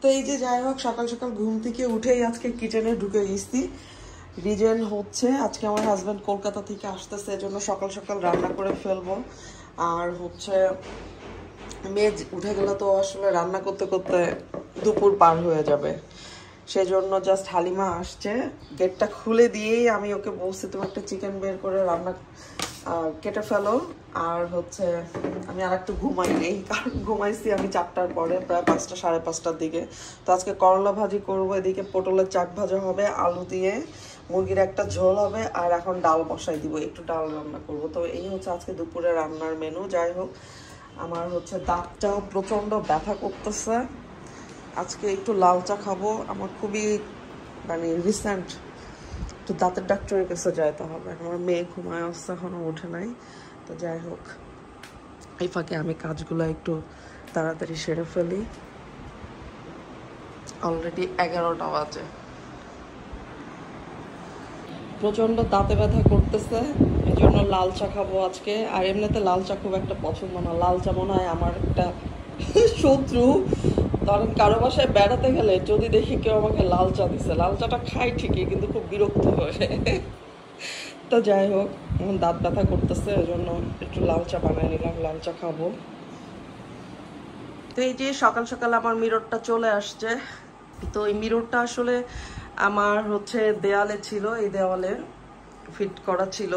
তো এই যে যাই হোক সকাল সকাল ঘুম থেকে উঠেই আজকে কিচেনে ঢুকে গেছি। রিজন হচ্ছে আজকে আমার হাজব্যান্ড কলকাতা থেকে আসতেছে, এজন্য সকাল সকাল রান্না করে ফেলবো। আর হচ্ছে মেয়ে উঠে গেলে তো আসলে রান্না করতে করতে দুপুর পার হয়ে যাবে, সেজন্য জাস্ট হালিমা আসছে, গেটটা খুলে দিয়েই আমি ওকে বলছি তুমি একটা চিকেন বের করে রান্না কেটে ফেলো। আর হচ্ছে আমি আর একটু ঘুমাই নেই, কারণ ঘুমাইছি আমি 4টার পরে, প্রায় 5টা 5:30টার দিকে। তো আজকে করলা ভাজি করবো, এদিকে পটলের চাক ভাজা হবে, আলু দিয়ে মুরগির একটা ঝোল হবে, আর এখন ডাল বসাই দিব, একটু ডাল রান্না করব। তো এই হচ্ছে আজকে দুপুরে রান্নার মেনু। যাই হোক আমার হচ্ছে দাঁতটাও প্রচণ্ড ব্যথা করতেছে, আজকে একটু লাল চা খাবো। আমার খুবই মানে রিসেন্ট একটু দাঁতের ডাক্তারের কাছে যাইতে হবে। আমার মেয়ে ঘুমায় আসছে, এখনো ওঠে নাই। তো যাই হোক এই ফাঁকে আমি কাজগুলো একটু তাড়াতাড়ি সেরে ফেলি, অলরেডি 11টা বাজে। প্রচণ্ড দাঁতে ব্যথা করতেছে, এই জন্য লাল চা খাবো আজকে। আর এমনিতে লাল চা খুব একটা পছন্দ না, লাল চা মনে হয় আমার একটা শত্রু। কারণ কারো বাসায় বেড়াতে গেলে যদি দেখি কেউ আমাকে লাল চা দিছে, লাল চাটা খাই ঠিকই কিন্তু খুব বিরক্ত হয়ে। তো যাই হোক দাঁত ব্যথা করতেছে, এই জন্য একটু লাল চা বানাই নিলাম, লাল চা খাবো। তো এই যে সকাল সকাল আমার মিররটা চলে আসছে। তো এই মিররটা আসলে আমার হচ্ছে দেয়ালে ছিল, এই দেওয়ালে ফিট করা ছিল।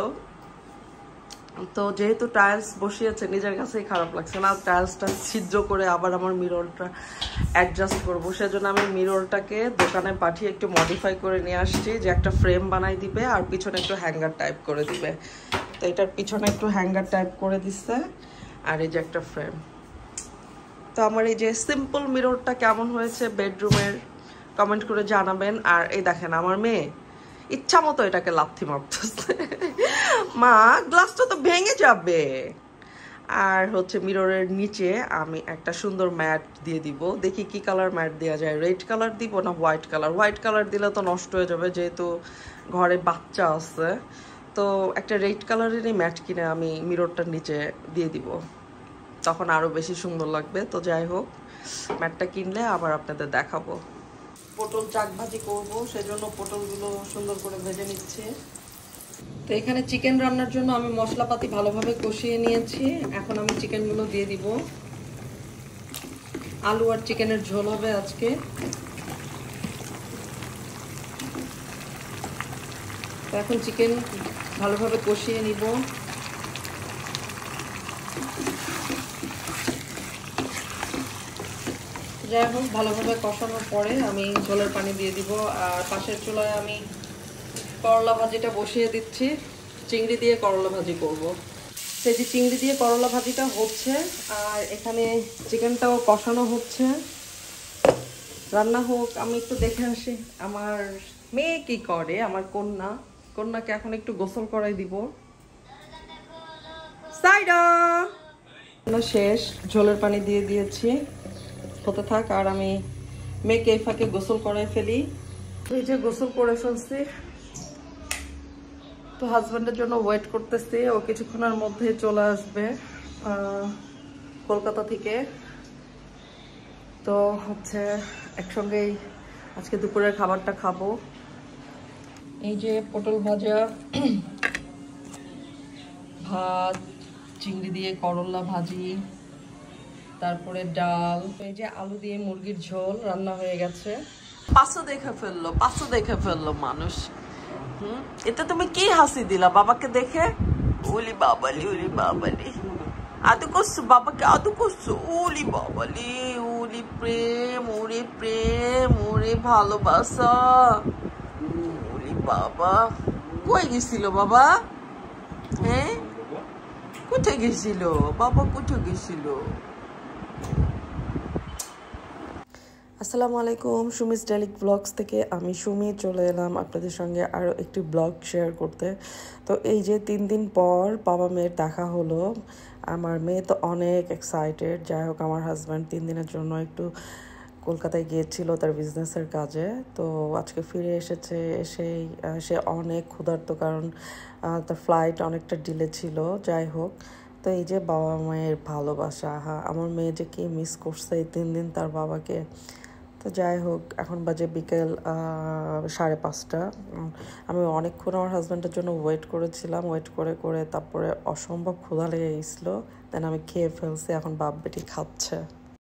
তো যেহেতু টাইলস বসিয়েছে নিজের কাছেই খারাপ লাগছে না, টাইলসটা ছিদ্র করে আবার আমার মিররটা অ্যাডজাস্ট করবো, সেজন্য আমি মিররটাকে দোকানে পাঠিয়ে একটু মডিফাই করে নিয়ে আসছি, যে একটা ফ্রেম বানাই দিবে আর পিছনে একটু হ্যাঙ্গার টাইপ করে দিবে। তো এটার পিছনে একটু হ্যাঙ্গার টাইপ করে দিচ্ছে, আর এই যে একটা ফ্রেম। তো আমার এই যে সিম্পল মিররটা কেমন হয়েছে বেডরুমের কমেন্ট করে জানাবেন। আর এই দেখেন আমার মেয়ে ইচ্ছা মতো এটাকে লাথি মারতেছে, মা গ্লাসটা তো ভেঙে যাবে। আর হচ্ছে মিররের নিচে আমি একটা সুন্দর ম্যাট দিয়ে দিব, দেখি কি কালার ম্যাট দেওয়া যায়, রেড কালার দিব না হোয়াইট কালার। হোয়াইট কালার দিলে তো নষ্ট হয়ে যাবে, যেহেতু ঘরে বাচ্চা আছে। তো একটা রেড কালারেরই ম্যাট কিনে আমি মিররটার নিচে দিয়ে দিব, তখন আরো বেশি সুন্দর লাগবে। তো যাই হোক ম্যাটটা কিনলে আবার আপনাদের দেখাবো। পটল চাক ভাজি করবো, সেজন্য পটলগুলো সুন্দর করে ভেজে নিচ্ছি। তো এখানে চিকেন রান্নার জন্য আমি মশলাপাতি ভালোভাবে কষিয়ে নিয়েছি, এখন আমি চিকেনগুলো দিয়ে দিব। আলু আর চিকেনের ঝোল হবে আজকে। তো এখন চিকেন ভালোভাবে কষিয়ে নিব। যাই হোক ভালোভাবে কষানোর পরে আমি ঝোলের পানি দিয়ে দিব। আর পাশের চুলায় আমি করলা ভাজিটা বসিয়ে দিচ্ছি, চিংড়ি দিয়ে করলা ভাজি করব। সেই যে চিংড়ি দিয়ে করলা ভাজিটা হচ্ছে, আর এখানে চিকেনটাও কষানো হচ্ছে। রান্না হোক, আমি একটু দেখে আসি আমার মেয়ে কি করে। আমার কন্যাকে এখন একটু গোসল করাই দিব। সাইডা শেষ, ঝোলের পানি দিয়ে দিয়েছি, হতে থাক। আর আমি মেয়েকে এই ফাঁকে গোসল করাই ফেলি। এই যে গোসল করে ফেলছি, তো হাজব্যান্ডের জন্য ওয়েট করতেছি, ও কিছুক্ষণের মধ্যে চলে আসবে কলকাতা থেকে। তো হচ্ছে একসঙ্গেই আজকে দুপুরের খাবারটা খাবো। এই যে পটল ভাজা, ভাত, চিংড়ি দিয়ে করলা ভাজি, তারপরে ডাল, এই যে আলু দিয়ে মুরগির ঝোল রান্না হয়ে গেছে। পাঁচশো দেখে ফেললো মানুষ। এটা তুমি কি হাসি দিলা বাবাকে দেখে? ওলি বাবালি আদু করছো বাবাকে, আদু করছো, ওলি বাবালি, ওলি প্রেম, ওরে ভালোবাসা, ওলি বাবা। কই গেছিল বাবা? হ্যাঁ কোথায় গেছিল বাবা, কোথায় গেছিল? আসসালামু আলাইকুম, সুমিস ডেইলি ব্লগস থেকে আমি সুমি চলে এলাম আপনাদের সঙ্গে আরও একটি ব্লগ শেয়ার করতে। তো এই যে 3 দিন পর বাবা মেয়ের দেখা হলো, আমার মেয়ে তো অনেক এক্সাইটেড। যাই হোক আমার হাজব্যান্ড 3 দিনের জন্য একটু কলকাতায় গিয়েছিল তার বিজনেসের কাজে, তো আজকে ফিরে এসেছে। সে অনেক ক্ষুধার্ত, কারণ তার ফ্লাইট অনেকটা ডিলে ছিল। যাই হোক, তো এই যে বাবা মায়ের ভালোবাসা, আমার মেয়ে যে কি মিস করছে এই 3 দিন তার বাবাকে। তো যাই হোক, এখন বাজে বিকেল 5:30। আমি অনেকক্ষণ আমার হাজব্যান্ডের জন্য ওয়েট করেছিলাম, ওয়েট করে করে তারপরে অসম্ভব ক্ষুধা লেগে গেছিলো, দেন আমি খেয়ে ফেলছি, এখন বাপ বেটি খাচ্ছে।